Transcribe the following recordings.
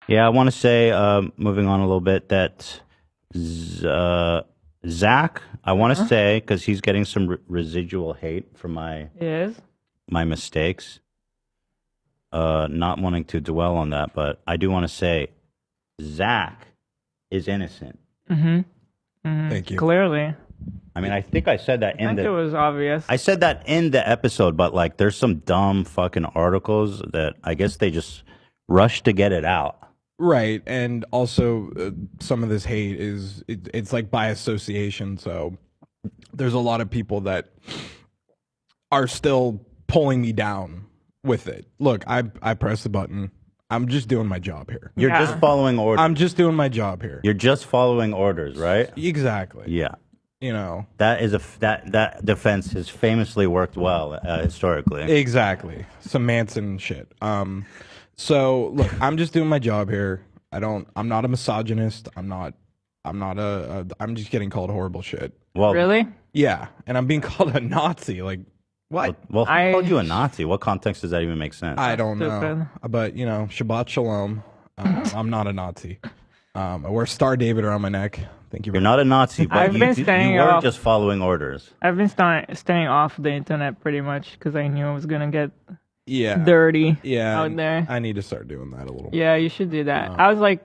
Yeah, I want to say, moving on a little bit, that Zach, I want to say, because he's getting some residual hate for Yes. my mistakes. Not wanting to dwell on that, but I do want to say, Zach is innocent. Thank you. Clearly. I mean, I think I said that I think it was obvious. I said that in the episode, but like, there's some dumb fucking articles that I guess they just rushed to get it out. Right, and also some of this hate is it's like by association. So there's a lot of people that are still pulling me down with it. Look, I press the button. I'm just doing my job here. You're just following orders. I'm just doing my job here. You're just following orders, right? Exactly. Yeah. You know. That is that defense has famously worked well historically. Exactly. Some Manson shit. So look, I'm just doing my job here. I'm not a misogynist. I'm just getting called horrible shit. Well, really? Yeah, and I'm being called a Nazi. Like, what? Well, who called you a Nazi? What context does that even make sense? I don't know. But, you know, Shabbat Shalom. I'm not a Nazi. I wear Star David around my neck. Thank you. You're not a Nazi, but you were off. just following orders. I've been staying off the internet pretty much because I knew I was gonna get Yeah. dirty Yeah. out there. I need to start doing that a little. Yeah, you should do that. I was like,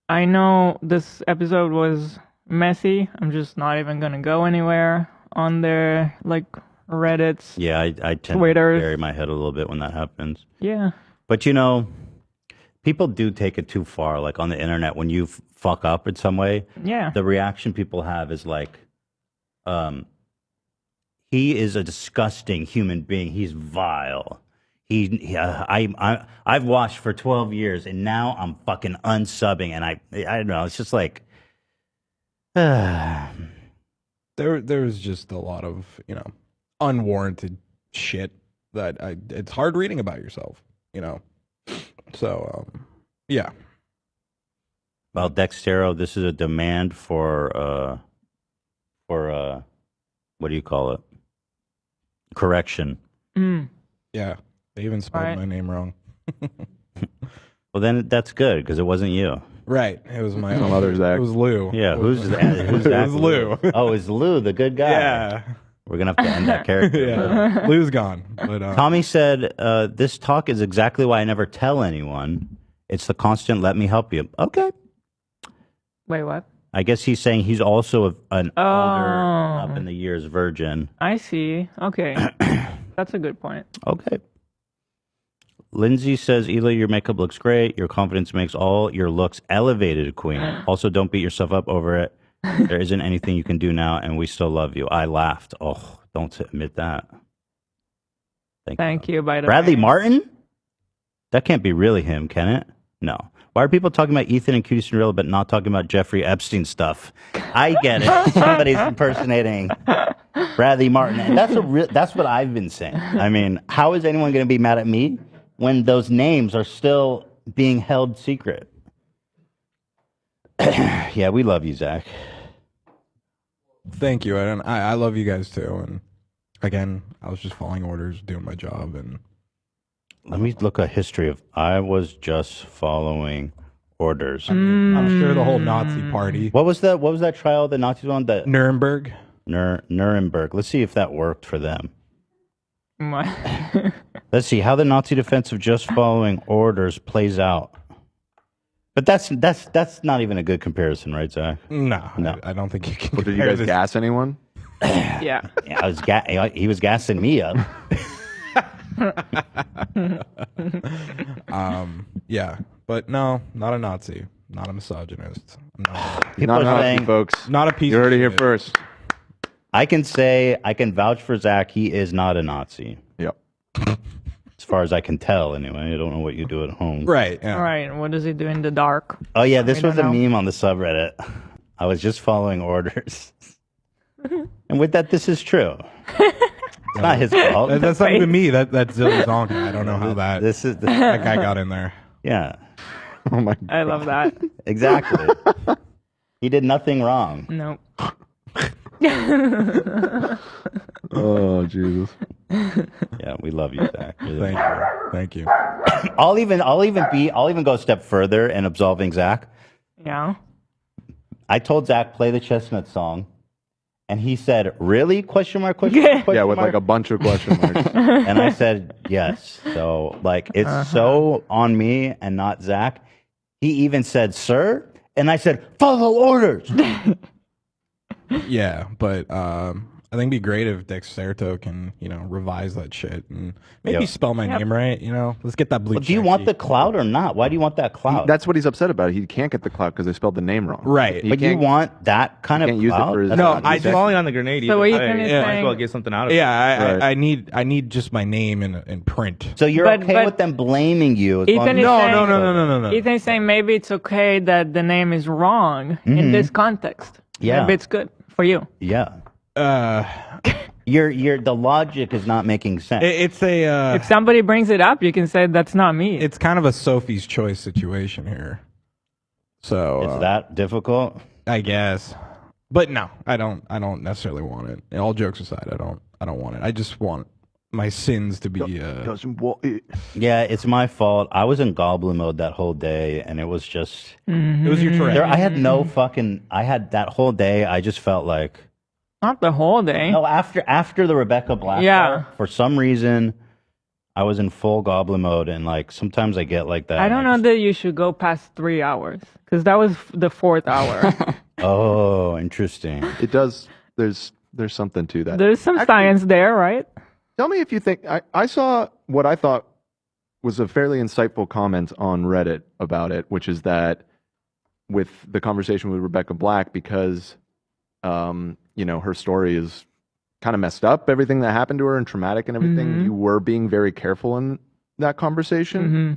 I know this episode was messy. I'm just not even gonna go anywhere on their like Reddits. Yeah, I tend Twitters. to bury my head a little bit when that happens. Yeah. But you know, people do take it too far. Like on the internet, when you fuck up in some way, Yeah. the reaction people have is like, he is a disgusting human being. He's vile. I've watched for 12 years and now I'm fucking unsubbing, and I don't know. It's just like, There's just a lot of, you know, unwarranted shit that it's hard reading about yourself, you know. So, yeah. Well, Dextero, this is a demand for what do you call it? Correction. Yeah. They even spelled Right. my name wrong. Well, then that's good because it wasn't you. Right. It was my Some other Zach. It was Lou. Yeah, who's It that? was Lou. Oh, it's Lou, the good guy. Yeah. We're gonna have to end that character. Yeah. Lou's gone. But Tommy said, "This talk is exactly why I never tell anyone. It's the constant let me help you." Okay. Wait, what? I guess he's saying he's also an Oh. older, up in the years virgin. I see. Okay. That's a good point. Okay. Lindsay says, Ela, your makeup looks great. Your confidence makes all your looks elevated, queen. Also, don't beat yourself up over it. There isn't anything you can do now, and we still love you. I laughed. Oh, don't admit that. Thank you, by the Bradley way. Martin? That can't be really him, can it? No. Why are people talking about Ethan and Cutie Cinderella but not talking about Jeffrey Epstein stuff? I get it. Somebody's impersonating Bradley Martin. And that's what I've been saying. I mean, how is anyone going to be mad at me when those names are still being held secret? Yeah, we love you, Zach. thank you. I love you guys too. And again, I was just following orders, doing my job, and Let me look at history of. I was just following orders. I'm sure the whole Nazi party. What was that? What was that trial the Nazis on? The Nuremberg. Nuremberg. Let's see if that worked for them. My- Let's see how the Nazi defense of just following orders plays out. But that's not even a good comparison, right, Zach? No. No. I don't think you can. Well, did you compare guys this. gas anyone? yeah. Yeah, he was gassing me up. Yeah, but no, not a Nazi, not a misogynist. I'm not, People Not are Nazi, saying, folks. not a piece. You of heard it here shit. first. I can vouch for Zach. He is not a Nazi, Yep. as far as I can tell. Anyway, I don't know what you do at home. Right. Yeah. All right. What does he do in the dark? Oh yeah, this We was a don't know. meme on the subreddit. I was just following orders, and with that, this is true. It's not his fault. That's not even me. That's Zilly Zonka. I don't know how that That guy got in there. Yeah, Oh my. I love that. exactly. He did nothing wrong. No. Oh Jesus. Yeah, we love you, Zach. You're the Thank you. I'll even go a step further in absolving Zach. Yeah. I told Zach play the Chestnut song, and he said, "Really?" Question mark? Question mark? Question Yeah, with mark? like a bunch of question marks. And I said yes. So like it's so on me and not Zach. He even said, "Sir," and I said, "Follow orders." Yeah, but I think it'd be great if Dexerto can, revise that shit and maybe Yeah. spell my name right. Let's get that blue. Well, do you check. want the clout or not? Why do you want that clout? That's what he's upset about. He can't get the clout because they spelled the name wrong. Right. He But you can't- want that kind of can't use it clout? for his- That's No, not I easy. just- falling on the grenade. So what either Ethan way. is Might as saying- well get something out of it. Yeah, Right. I need just my name in print. So you're But- okay but- with them blaming you? As long Ethan as- is saying, No. Ethan is saying maybe it's okay that the name is wrong in this context. Yeah. Maybe it's good for you. Yeah. Uh, The logic is not making sense. it's a If somebody brings it up, you can say that's not me. it's kind of a Sophie's choice situation here. So It's that difficult. I guess, but no, I don't necessarily want it. All jokes aside, I don't want it. I just want my sins to be. Doesn't wa- it- Yeah, it's my fault. I was in goblin mode that whole day, and it was just. It was your Tourette. I had no fucking. I had that whole day. I just felt like. Not the whole day. No, after the Rebecca Black. Yeah. part, for some reason, I was in full goblin mode, and like sometimes I get like that. I don't and know just- that you should go past 3 hours because that was the 4th hour. Oh, interesting. It does. There's something to that. There's some Actually- science there, right? Tell me if you think I saw what I thought was a fairly insightful comment on Reddit about it, which is that with the conversation with Rebecca Black, because her story is kind of messed up, everything that happened to her and traumatic and everything, Mhm. you were being very careful in that conversation, Hmm.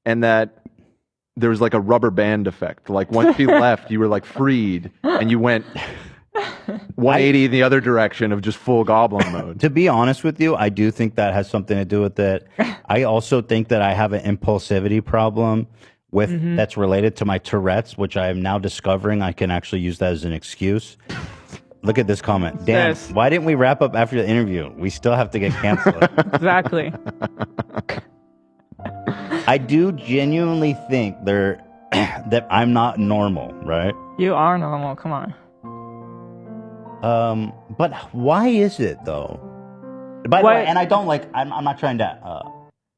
and that there was like a rubber band effect. Like once she left, you were like freed, and you went 180 in the other direction of just full goblin mode. To be honest with you, I do think that has something to do with it. I also think that I have an impulsivity problem with that's related to my Tourette's, which I am now discovering I can actually use that as an excuse. Look at this comment. Dan, Yes. why didn't we wrap up after the interview? We still have to get canceled. Exactly. I do genuinely think that I'm not normal, right? You are normal. Come on. But why is it though? By the Why- way, and I don't like. I'm not trying to.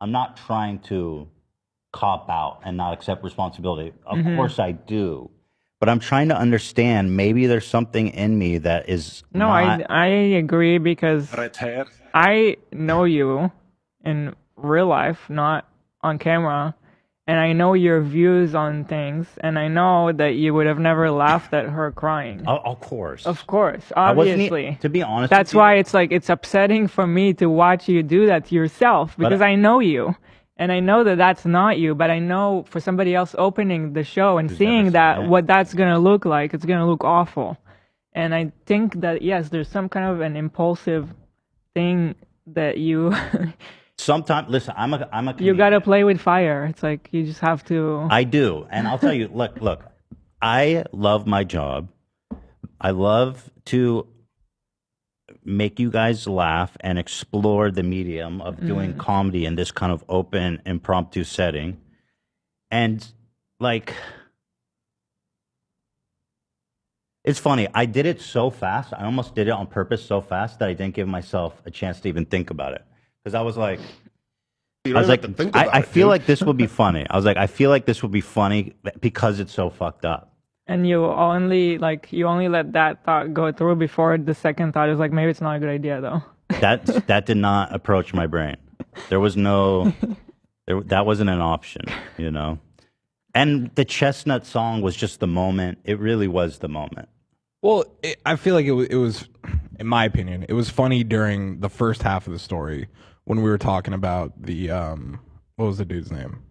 I'm not trying to cop out and not accept responsibility. Of Mm-hmm. course I do, but I'm trying to understand. Maybe there's something in me that is No, not. I agree because I know you in real life, not on camera, and I know your views on things, and I know that you would have never laughed at her crying. Of course. Of course, I wasn't obviously. to be honest. That's with you, why it's like it's upsetting for me to watch you do that to yourself because I know you. And I know that that's not you, but I know for somebody else opening the show and seeing seen that it. what that's going to look like, it's going to look awful. And I think that yes, there's some kind of an impulsive thing that you Sometimes, listen, I'm a you comedian. got to play with fire. It's like you just have to I do. And I'll tell you, look, I love my job. I love to make you guys laugh and explore the medium of doing comedy in this kind of open, impromptu setting. And like, it's funny. I did it so fast. I almost did it on purpose so fast that I didn't give myself a chance to even think about it. Because I was like, I feel like this would be funny. I was like, I feel like this would be funny because it's so fucked up. and you only let that thought go through before the second thought is like maybe it's not a good idea though. That did not approach my brain. There was no, that wasn't an option, you know. And the Chestnut song was just the moment. It really was the moment. Well, I feel like it was, in my opinion, it was funny during the first half of the story when we were talking about the what was the dude's name?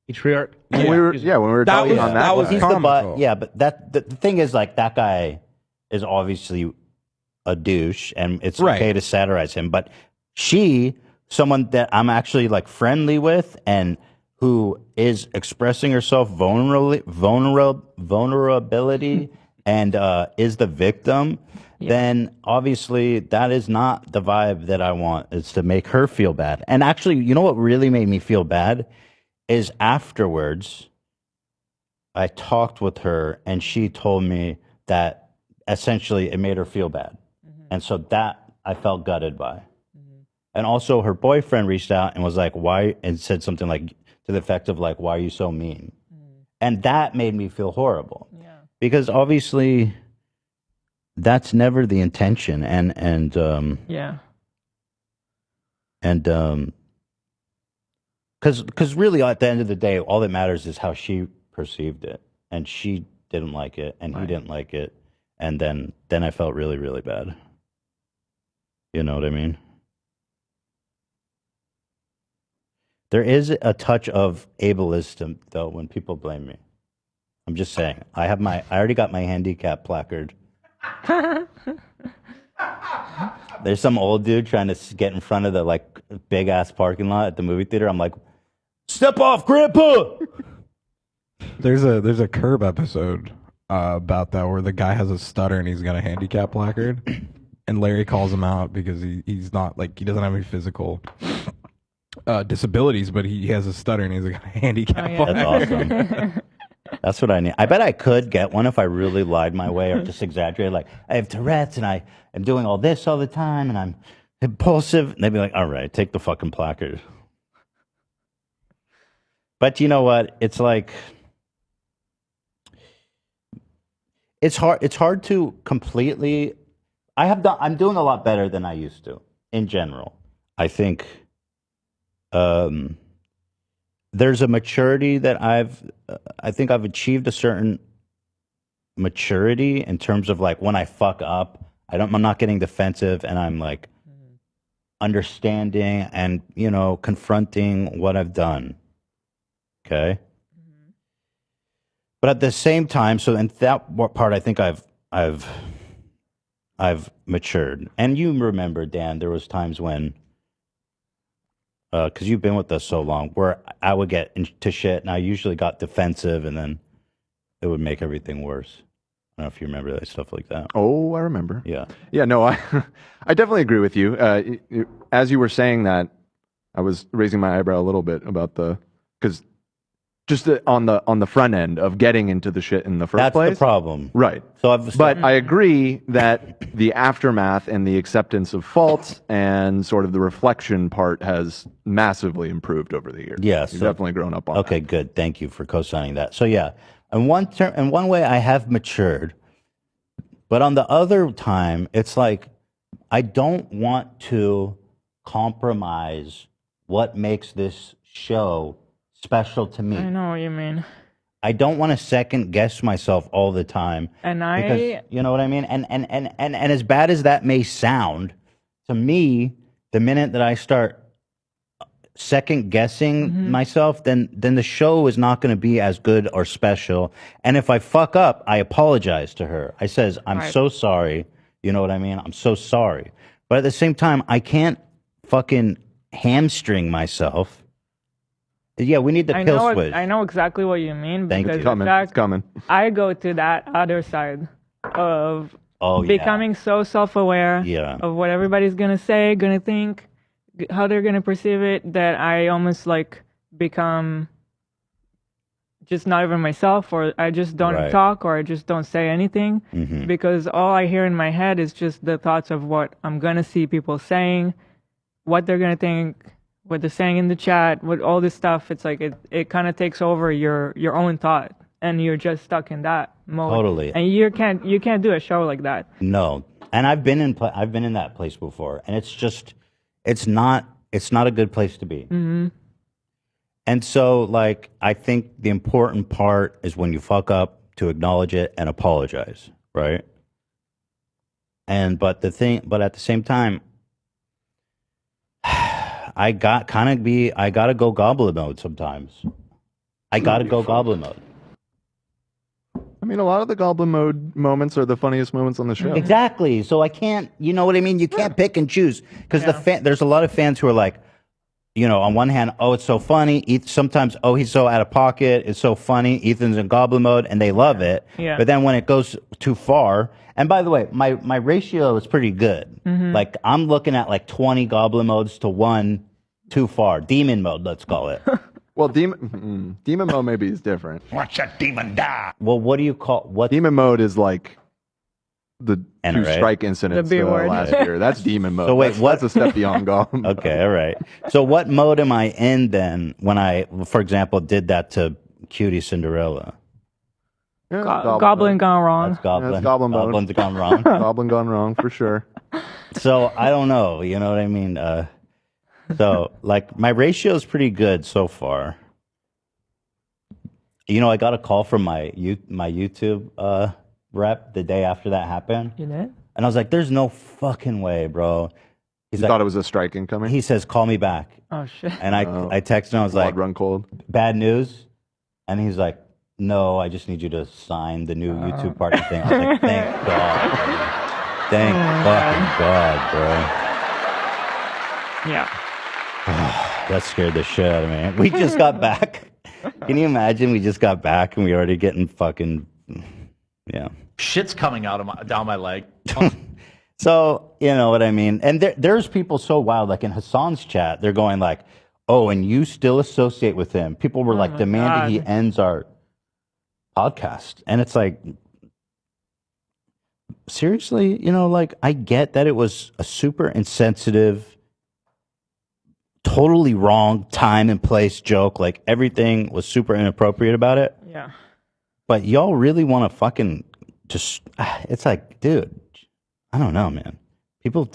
Patriarch. When we were That talking was- on that that, was line. He's the comical. butt. Yeah, but the thing is, like, that guy is obviously a douche, and it's Right. okay to satirize him. But she, someone that I'm actually like friendly with, and who is expressing herself vulnerability and is the victim, then obviously that is not the vibe that I want. It's to make her feel bad. And actually, you know what really made me feel bad is afterwards, I talked with her and she told me that essentially it made her feel bad. And so that I felt gutted by. And also her boyfriend reached out and was like, why? And said something like to the effect of like, why are you so mean? And that made me feel horrible. Yeah. Because obviously that's never the intention. And because really at the end of the day, all that matters is how she perceived it. And she didn't like it and he didn't like it. And then I felt really, really bad. You know what I mean? There is a touch of ableism, though, when people blame me. I'm just saying. I already got my handicap placard. There's some old dude trying to get in front of the like big ass parking lot at the movie theater. I'm like, step off, Grandpa. There's a Curb episode about that where the guy has a stutter and he's got a handicap placard, and Larry calls him out because he's not like he doesn't have any physical disabilities, but he has a stutter and he's got a handicap placard. That's awesome. That's what I need. I bet I could get one if I really lied my way or just exaggerated. Like, I have Tourette's and I am doing all this all the time and I'm impulsive. And they'd be like, all right, take the fucking placard. But you know what? It's like, it's hard to completely, I'm doing a lot better than I used to in general. I think, there's a maturity that I think I've achieved a certain maturity in terms of like when I fuck up, I'm not getting defensive and I'm like understanding and, confronting what I've done. Okay. But at the same time, so in that part, I think I've matured. And you remember, Dan, there was times when, because you've been with us so long, where I would get into shit and I usually got defensive and then it would make everything worse. I don't know if you remember that stuff like that. Oh, I remember. Yeah. Yeah, no, I definitely agree with you. As you were saying that, I was raising my eyebrow a little bit about because just on the front end of getting into the shit in the first place. That's the problem. Right. So but I agree that the aftermath and the acceptance of faults and sort of the reflection part has massively improved over the years. Yes. You've definitely grown up on that. Okay, good. Thank you for co-signing that. So yeah, in one way I have matured, but on the other time, it's like I don't want to compromise what makes this show special to me. I know what you mean. I don't want to second guess myself all the time. Because, you know what I mean? And as bad as that may sound, to me, the minute that I start second guessing myself, then the show is not going to be as good or special. And if I fuck up, I apologize to her. I says, I'm so sorry. You know what I mean? I'm so sorry. But at the same time, I can't fucking hamstring myself. Yeah, we need the pill switch. I know exactly what you mean. Thank you. It's coming. I go to that other side of Oh, becoming so self-aware of what everybody's gonna say, gonna think, how they're gonna perceive it, that I almost like become just not even myself, or I just don't talk, or I just don't say anything, because all I hear in my head is just the thoughts of what I'm gonna see people saying, what they're gonna think, what they're saying in the chat, with all this stuff. It's like it kind of takes over your own thought, and you're just stuck in that mode. Totally. And you can't do a show like that. No. And I've been in that place before, and it's not a good place to be. Mm-hmm. And so, like, I think the important part is when you fuck up to acknowledge it and apologize, right? But at the same time, I gotta go goblin mode sometimes. I gotta go goblin mode. I mean, a lot of the goblin mode moments are the funniest moments on the show. Exactly. So I can't, you know what I mean? You can't pick and choose because there's a lot of fans who are like, you know, on one hand, oh, it's so funny. Sometimes, oh, he's so out of pocket. It's so funny. Ethan's in goblin mode, and they love it. Yeah. But then when it goes too far, and by the way, my ratio is pretty good. Like I'm looking at like 20 goblin modes to 1 too far. Demon mode, let's call it. Well, demon mode maybe is different. Watch that demon die. Well, what do you call what? Demon mode is like the NRA. 2 strike incidents The B word. last year. That's demon mode. So wait, that's a step beyond goblin mode. Okay, all right. So what mode am I in then when I, for example, did that to Cutie Cinderella? Yeah, Goblin gone wrong. That's goblin. that's goblin mode. Goblin's gone wrong. Goblin gone wrong for sure. So I don't know. You know what I mean? So like my ratio is pretty good so far. You know, I got a call from my YouTube rep the day after that happened, You did? and I was like, "There's no fucking way, bro." He's You like, thought it was a strike incoming? he says, "Call me back," Oh shit. and I texted him. I was Blood like, run cold. "Bad news," and he's like, "No, I just need you to sign the new YouTube party thing." I was like, "Thank God, buddy. Thank fucking God, bro." Yeah. That scared the shit out of me. We just got back. Can you imagine? We just got back and we already getting fucking, yeah. Shit's coming out of down my leg. So, you know what I mean? And there's people so wild, like in Hassan's chat, they're going like, oh, and you still associate with him. People were like my demanding he God. ends our podcast. And it's like, seriously, you know, like I get that it was a super insensitive, totally wrong time and place joke. Like everything was super inappropriate about it. Yeah. But y'all really want to fucking just, it's like, dude, I don't know, man. People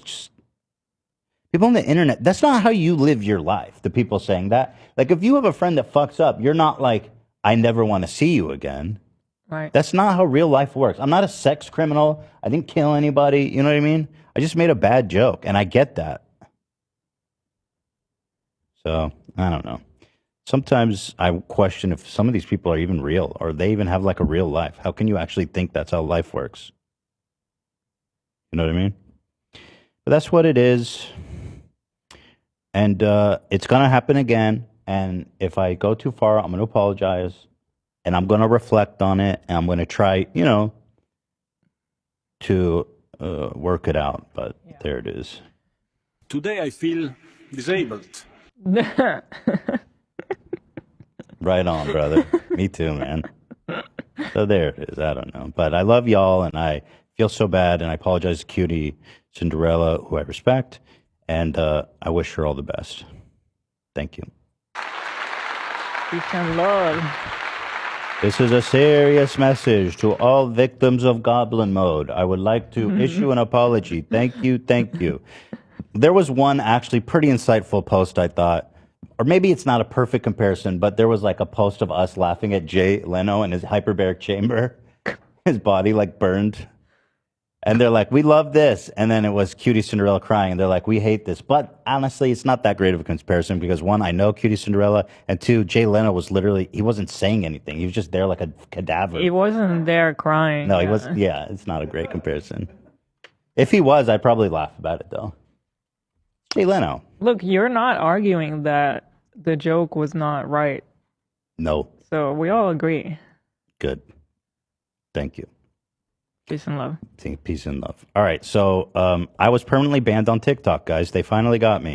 on the internet, that's not how you live your life. The people saying that. Like if you have a friend that fucks up, you're not like, I never want to see you again. Right. That's not how real life works. I'm not a sex criminal. I didn't kill anybody. You know what I mean? I just made a bad joke, and I get that. So, I don't know. Sometimes I question if some of these people are even real, or they even have like a real life. How can you actually think that's how life works? You know what I mean? But that's what it is. And it's going to happen again. And if I go too far, I'm going to apologize. And I'm going to reflect on it. And I'm going to try, you know, to work it out. But there it is. Today I feel disabled. Right on, brother. Me too, man. So there it is. I don't know. But I love y'all, and I feel so bad, and I apologize to Cutie Cinderella, who I respect, and I wish her all the best. Thank you. Peace and love. This is a serious message to all victims of Goblin Mode. I would like to issue an apology. Thank you, thank you. There was one actually pretty insightful post, I thought, or maybe it's not a perfect comparison, but there was like a post of us laughing at Jay Leno in his hyperbaric chamber, his body like burned. And they're like, we love this. And then it was Cutie Cinderella crying. And they're like, we hate this. But honestly, it's not that great of a comparison because one, I know Cutie Cinderella. And two, Jay Leno was literally, he wasn't saying anything. He was just there like a cadaver. He wasn't there crying. No, he was, yeah, it's not a great comparison. If he was, I'd probably laugh about it though. Jay Leno. Look, you're not arguing that the joke was not right. No. So we all agree. Good. Thank you. Peace and love. Peace and love. All right. So I was permanently banned on TikTok, guys. They finally got me.